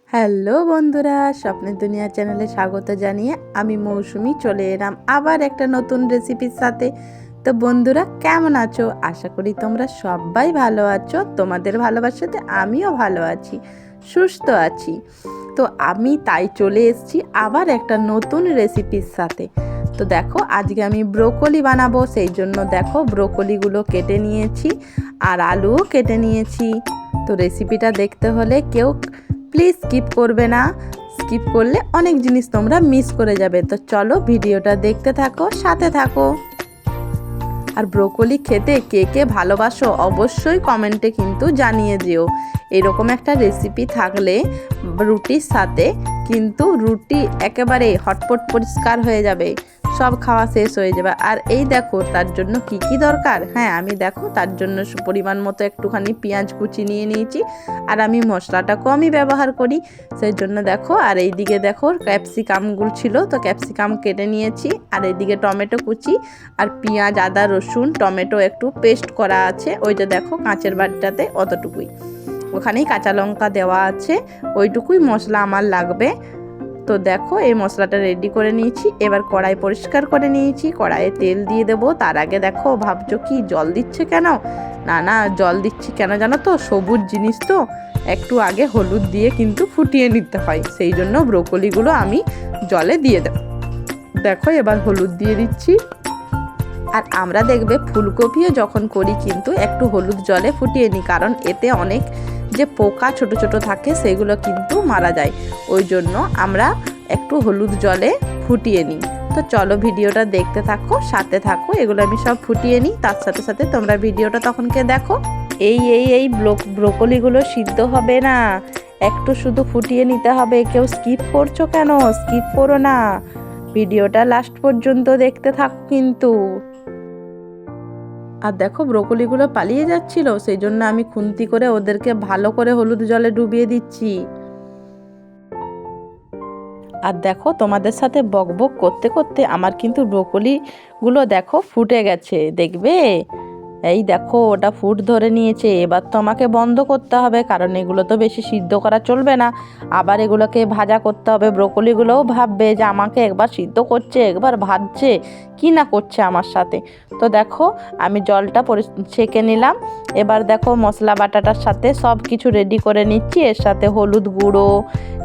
Hello বন্ধুরা, স্বপ্নের দুনিয়া চ্যানেলে স্বাগত জানিয়ে আমি মৌসুমি চলে এলাম আবার একটা নতুন রেসিপির সাথে। তো বন্ধুরা, কেমন আছো? আশা করি তোমরা সবাই ভালো আছো। তোমাদের ভালোবাসাতে আমিও ভালো আছি, সুস্থ আছি। তো আমি তাই চলে এসেছি আবার একটা নতুন রেসিপির সাথে। তো দেখো, আজকে আমি ব্রোকলি বানাবো, সেই জন্য দেখো ব্রোকলিগুলো কেটে নিয়েছি আর আলুও কেটে নিয়েছি। তো রেসিপিটা দেখতে হলে কেউ প্লিজ স্কিপ করবে না, স্কিপ করলে অনেক জিনিস তোমরা মিস করে যাবে। তো চলো ভিডিওটা দেখতে থাকো, সাথে থাকো। আর ব্রোকলি খেতে কে কে ভালোবাসো অবশ্যই কমেন্টে কিন্তু জানিয়ে দিও। এরকম একটা রেসিপি থাকলে রুটির সাথে কিন্তু রুটি একেবারে হটপট পরিষ্কার হয়ে যাবে, সব খাওয়া শেষ হয়ে যাবে। আর এই দেখো তার জন্য কি কি দরকার। হ্যাঁ, আমি দেখো তার জন্য পরিমাণ মতো একটুখানি পেঁয়াজ কুচি নিয়ে নিয়েছি, আর আমি মশলাটা কমই ব্যবহার করি সেই জন্য দেখো। আর এইদিকে দেখো ক্যাপসিকামগুলো ছিল, তো ক্যাপসিকাম কেটে নিয়েছি। আর এইদিকে টমেটো কুচি আর পেঁয়াজ, আদা, রসুন, টমেটো একটু পেস্ট করা আছে, ওইটা দেখো কাঁচের বাটিটাতে অতটুকুই, ওখানেই কাঁচা লঙ্কা দেওয়া আছে, ওইটুকুই মশলা আমার লাগবে। তো দেখো এই মশলাটা রেডি করে নিয়েছি। এবার কড়াই পরিষ্কার করে নিয়েছি, কড়াইয়ে তেল দিয়ে দেবো। তার আগে দেখো ভাবছো কি জল দিচ্ছে কেন? না না, জল দিচ্ছি কেন জানো তো? সবুজ জিনিস তো একটু আগে হলুদ দিয়ে কিন্তু ফুটিয়ে নিতে হয়, সেই জন্য ব্রোকলিগুলো আমি জলে দিয়ে দেব। দেখো এবার হলুদ দিয়ে দিচ্ছি। আর আমরা দেখবে ফুলকপিও যখন করি কিন্তু একটু হলুদ জলে ফুটিয়ে নিই, কারণ এতে অনেক যে পোকা ছোট ছোট থাকে সেগুলো কিন্তু মারা যায়, ওই জন্য আমরা একটু হলুদ জলে ফুটিয়ে নিই। তো চলো ভিডিওটা দেখতে থাকো, সাথে থাকো। এগুলো আমি সব ফুটিয়ে নিই, তার সাথে সাথে তোমরা ভিডিওটা তখনকে দেখো। এই ব্রোকলিগুলো সিদ্ধ হবে না, একটু শুধু ফুটিয়ে নিতে হবে। কেউ স্কিপ করছো কেন? স্কিপ করো না, ভিডিওটা লাস্ট পর্যন্ত দেখতে থাকো কিন্তু। আর দেখো ব্রোকলিগুলো পালিয়ে যাচ্ছিল, সেই জন্য আমি খুন্তি করে ওদেরকে ভালো করে হলুদ জলে ডুবিয়ে দিচ্ছি। আর দেখো তোমাদের সাথে বকবক করতে করতে আমার কিন্তু ব্রোকলিগুলো দেখো ফুটে গেছে, দেখবে। এই দেখো ওটা ফুট ধরে নিয়েছে। এবার তো আমাকে বন্ধ করতে হবে, কারণ এগুলো তো বেশি সিদ্ধ করা চলবে না, আবার এগুলোকে ভাজা করতে হবে। ব্রোকলিগুলোও ভাববে যে আমাকে একবার সিদ্ধ করছে, একবার ভাজছে, কি না করছে আমার সাথে। তো দেখো আমি জলটা ছেঁকে নিলাম। এবার দেখো মশলা বাটাটার সাথে সব কিছু রেডি করে নিচ্ছি। এর সাথে হলুদ গুঁড়ো,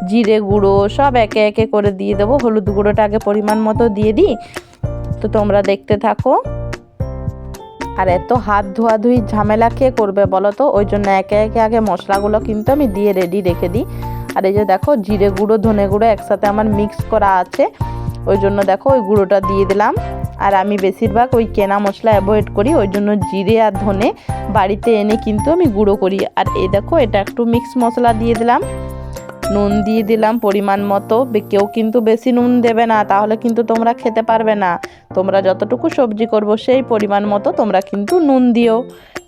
জিরে গুঁড়ো সব একে একে করে দিয়ে দেবো। হলুদ গুঁড়োটা আগে পরিমাণ মতো দিয়ে দিই। তো তোমরা দেখতে থাকো। আর এত হাত ধোয়াধুয়ি ঝামেলা কে করবে বলো তো? ওই জন্য একে একে আগে মশলাগুলো কিন্তু আমি দিয়ে রেডি রেখে দিই। আর এই যে দেখো জিরে গুঁড়ো, ধনে গুঁড়ো একসাথে আমার মিক্স করা আছে, ওই জন্য দেখো ওই গুঁড়োটা দিয়ে দিলাম। আর আমি বেশিরভাগ ওই কেনা মশলা অ্যাভয়েড করি, ওই জন্য জিরে আর ধনে বাড়িতে এনে কিন্তু আমি গুঁড়ো করি। আর এই দেখো এটা একটু মিক্স মশলা দিয়ে দিলাম, নুন দিয়ে দিলাম পরিমাণ মতো। কেউ কিন্তু বেশি নুন দেবে না, তাহলে কিন্তু তোমরা খেতে পারবে না। তোমরা যতটুকু সবজি করবো সেই পরিমাণ মতো তোমরা কিন্তু নুন দিও।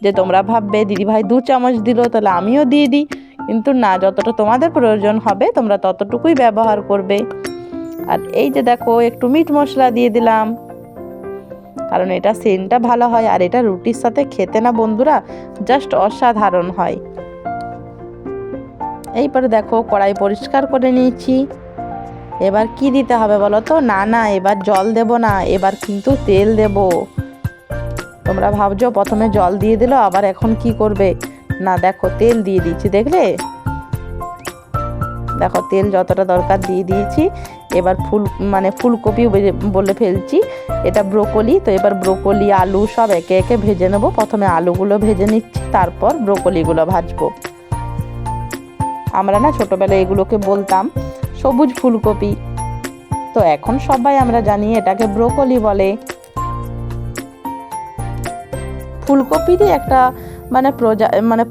যে তোমরা ভাববে দিদিভাই 2 চামচ দিল, তাহলে আমিও দিয়ে দিই, কিন্তু না, যতটা তোমাদের প্রয়োজন হবে তোমরা ততটুকুই ব্যবহার করবে। আর এই যে দেখো একটু মিট মশলা দিয়ে দিলাম, কারণ এটা সেন্টটা ভালো হয়। আর এটা রুটির সাথে খেতে না বন্ধুরা জাস্ট অসাধারণ হয়। এইবারে দেখো কড়াই পরিষ্কার করে নিয়েছি। এবার কি দিতে হবে বলো তো? না না, এবার জল দেব না, এবার কিন্তু তেল দেব। তোমরা ভাবছো প্রথমে জল দিয়ে দিল, আবার এখন কি করবে? না, দেখো তেল দিয়ে দিয়েছি, দেখলে? দেখো তেল যতটা দরকার দিয়ে দিয়েছি। এবার ফুলকপি বলে ফেলছি, এটা ব্রোকলি। তো এবার ব্রোকলি, আলু সব একে একে ভেজে নেবো। প্রথমে আলুগুলো ভেজে নিচ্ছি, তারপর ব্রোকলিগুলো ভাজবো। আমরা না ছোটোবেলায় এগুলোকে বলতাম সবুজ ফুলকপি, তো এখন সবাই আমরা জানি এটাকে ব্রোকলি বলে। ফুলকপিরই একটা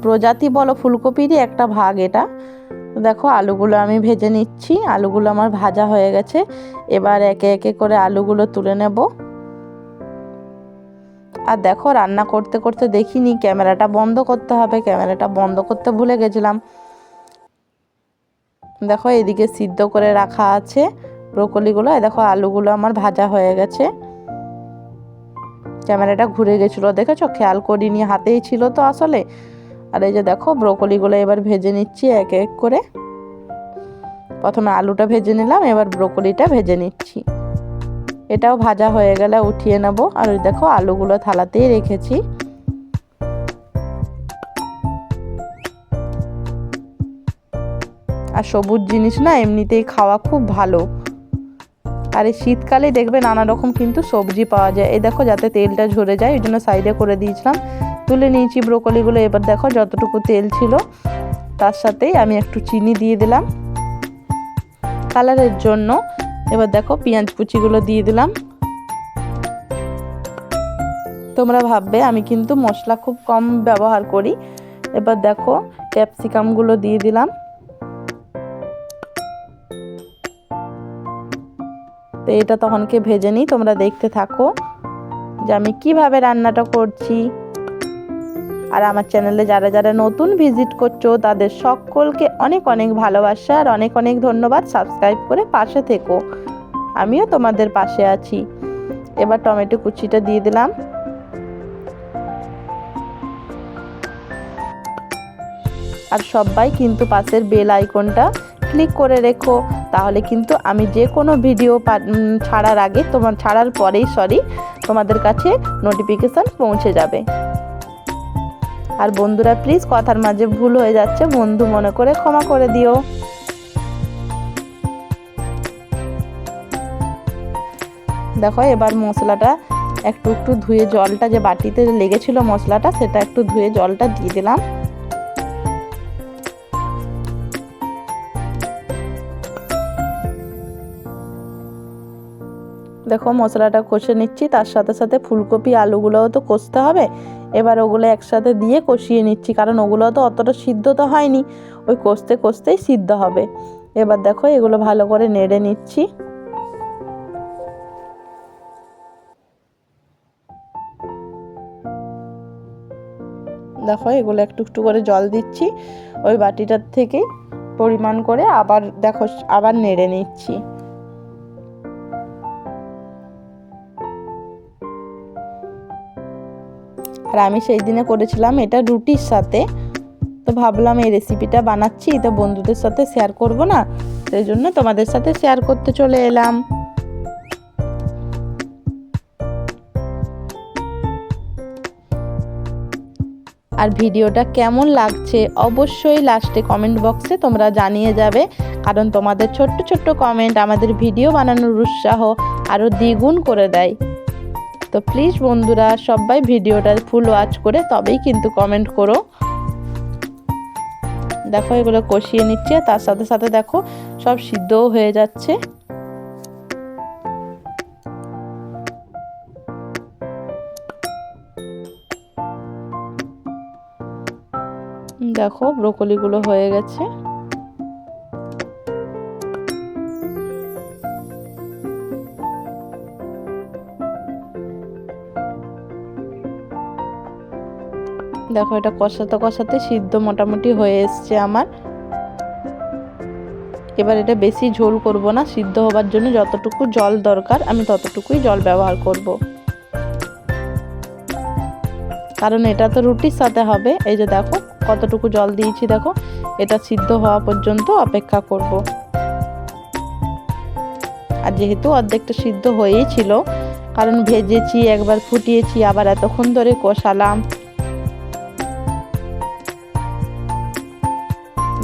প্রজাতি বলো, ফুলকপিরই একটা ভাগ এটা। দেখো আলুগুলো আমি ভেজে নিচ্ছি, আলুগুলো আমার ভাজা হয়ে গেছে। এবার একে একে করে আলুগুলো তুলে নেব। আর দেখো রান্না করতে করতে দেখিনি ক্যামেরাটা বন্ধ করতে হবে, ক্যামেরাটা বন্ধ করতে ভুলে গেছিলাম। দেখো এদিকে সিদ্ধ করে রাখা আছে ব্রোকলিগুলো, দেখো আলুগুলো আমার ভাজা হয়ে গেছে। ক্যামেরাটা ঘুরে গেছিলো, দেখেছো? খেয়াল করিনি, হাতেই ছিল তো আসলে। আর এই যে দেখো ব্রোকলিগুলো এবার ভেজে নিচ্ছি এক এক করে। প্রথমে আলুটা ভেজে নিলাম, এবার ব্রোকলিটা ভেজে নিচ্ছি। এটাও ভাজা হয়ে গেলে উঠিয়ে নেব। আর ওই দেখো আলুগুলো থালাতেই রেখেছি। আর সবুজ জিনিস না এমনিতেই খাওয়া খুব ভালো। আর এই শীতকালে দেখবে নানা রকম কিন্তু সবজি পাওয়া যায়। এই দেখো যাতে তেলটা ঝরে যায় ওই জন্য সাইডে করে দিয়েছিলাম। তুলে নিয়েছি ব্রোকলিগুলো। এবার দেখো যতটুকু তেল ছিল তার সাথেই আমি একটু চিনি দিয়ে দিলাম কালারের জন্য। এবার দেখো পেঁয়াজ কুচিগুলো দিয়ে দিলাম। তোমরা ভাববে আমি কিন্তু মশলা খুব কম ব্যবহার করি। এবার দেখো ক্যাপসিকামগুলো দিয়ে দিলাম। তো এটা তখনকে ভেজে নিই, তোমরা দেখতে থাকো যে আমি কিভাবে রান্নাটা করছি। আর আমার চ্যানেলে যারা যারা নতুন ভিজিট করছো তাদের সকলকে অনেক অনেক ভালোবাসা আর অনেক অনেক ধন্যবাদ। সাবস্ক্রাইব করে পাশে থেকো, আমিও তোমাদের পাশে আছি। এবার টমেটো কুচিটা দিয়ে দিলাম। আর সবাই কিন্তু পাশের বেল আইকনটা ক্লিক করে রেখো, তাহলে কিন্তু আমি যে কোনো ভিডিও ছাড়ার আগে ছাড়ার পরেই তোমাদের কাছে নোটিফিকেশান পৌঁছে যাবে। আর বন্ধুরা প্লিজ কথার মাঝে ভুল হয়ে যাচ্ছে, বন্ধু মনে করে ক্ষমা করে দিও। দেখো এবার মশলাটা একটু একটু ধুয়ে, জলটা যে বাটিতে লেগেছিল মশলাটা সেটা একটু ধুয়ে জলটা দিয়ে দিলাম। দেখো মশলাটা কষে নিচ্ছি, তার সাথে সাথে ফুলকপি আলুগুলোও তো কষতে হবে। এবার ওগুলো একসাথে দিয়ে কষিয়ে নিচ্ছি, কারণ ওগুলো তো অতটা সিদ্ধ তো হয়নি, ওই কষতে কষতেই সিদ্ধ হবে। এবার দেখো এগুলো ভালো করে নেড়ে নিচ্ছি। দেখো এগুলো একটু একটু করে জল দিচ্ছি ওই বাটিটার থেকে পরিমাণ করে। আবার দেখো আবার নেড়ে নিচ্ছি। আর আমি সেই দিনে করেছিলাম এটা রুটির সাথে, তো ভাবলাম এই রেসিপিটা বানাচ্ছি তো বন্ধুদের সাথে শেয়ার করব না, সেই জন্য তোমাদের সাথে শেয়ার করতে চলে এলাম। আর ভিডিওটা কেমন লাগছে অবশ্যই লাস্টে কমেন্ট বক্সে তোমরা জানিয়ে যাবে, কারণ তোমাদের ছোট্ট ছোট্ট কমেন্ট আমাদের ভিডিও বানানোর উৎসাহ আরও দ্বিগুণ করে দেয়। তো প্লিজ বন্ধুরা সবাই ভিডিওটা ফুল ওয়াচ করে তবেই কিন্তু কমেন্ট করো। দেখো এগুলো কষিয়ে নিচ্ছে, তার সাথে সাথে দেখো সব সিদ্ধও হয়ে যাচ্ছে। দেখো ব্রোকলিগুলো হয়ে গেছে। দেখো এটা কষাতে কষাতে সিদ্ধ মোটামুটি হয়ে এসছে আমার। এবার এটা বেশি ঝোল করব না, সিদ্ধ হবার জন্য যতটুকু জল দরকার আমি ততটুকুই জল ব্যবহার করব, কারণ এটা তো রুটির সাথে হবে। এই যে দেখো কতটুকু জল দিয়েছি, দেখো এটা সিদ্ধ হওয়া পর্যন্ত অপেক্ষা করব। আর যেহেতু অর্ধেকটা সিদ্ধ হয়েই ছিল, কারণ ভেজেছি একবার ফুটিয়েছি আবার এতক্ষণ ধরে কষালাম।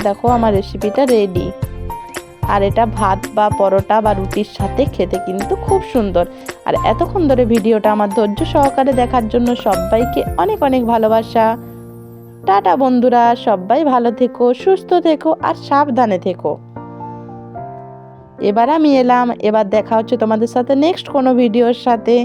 দেখো আমার রেসিপিটা রেডি। আর এটা ভাত বা পরোটা বা রুটির সাথে খেতে কিন্তু খুব সুন্দর। আর এতক্ষণ ধরে ভিডিওটা আমার ধৈর্য সহকারে দেখার জন্য সবাইকে অনেক অনেক ভালোবাসা। টাটা বন্ধুরা, সবাই ভালো থেকো, সুস্থ থেকো আর সাবধানে থেকো। এবার আমি এলাম, এবার দেখা হচ্ছে তোমাদের সাথে নেক্সট কোনো ভিডিওর সাথে।